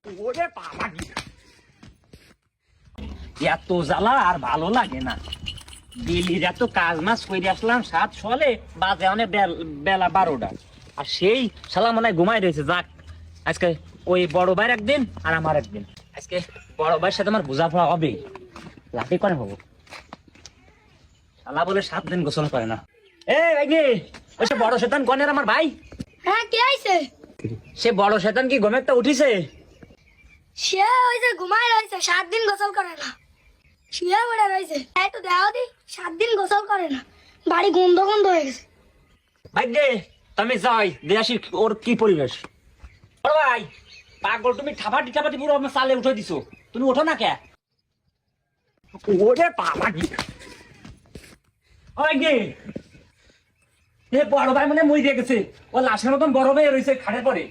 ওরে বাবা, এত জ্বালা আর ভালো লাগে না। দিল্লির এত কাজ মাস করে আসলাম 7 সলে, বাজে অনেক বেলা 12টা, আর সেই শালা মনে হয় ঘুমাই রয়েছে। যাক, আজকে ওই বড় ভাইয়ের একদিন আর আমার একদিন, আজকে বড় ভাইয়ের সাথে আমার বোঝাপড়া হবে। লাঠি করে হবো। শালা বলে 7 দিন গোসল করে না। ওই সে বড় শয়তান কনের আমার ভাই। হ্যাঁ, কে আইছে? সে বড় শয়তান কি ঘুমে একটা উঠিছে? সে ওই যে ঘুমায় রয়েছে, 7 দিন গোসল করে না। শুয়ে পড়ে রয়েছে। এই তো দেওয়া দি, 7 দিন গোসল করে না, বাড়ি গন্ধ গন্ধ হয়ে গেছে। ভাই গে, তুমি যাই দেয়াসি ওর কি পরিবেশ। বড় ভাই পাগল, তুমি ঠাপাটি ঠাপাটি পুরো আমার চালে উঠে দিছো, তুমি ওঠো না কে? ওরে বাবা, ওই গে এ বড় ভাই মনে মই দিয়ে গেছে, ও লাশের মতন বড় ভাই রয়েছে খাটের পরে।